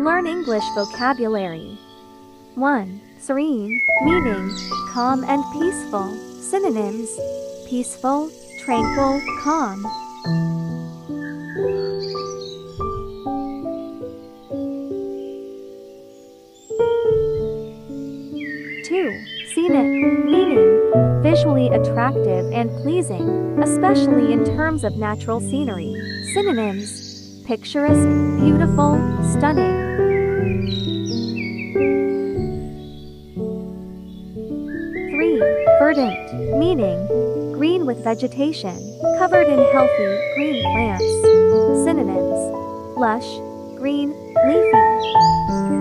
Learn English vocabulary. 1. Serene, meaning calm and peaceful. Synonyms: peaceful, tranquil, calm. 2. Scenic, meaning visually attractive and pleasing, especially in terms of natural scenery. Synonyms: picturesque, beautiful, stunning. 3. Verdant, meaning green with vegetation, covered in healthy, green plants. Synonyms: lush, green, leafy.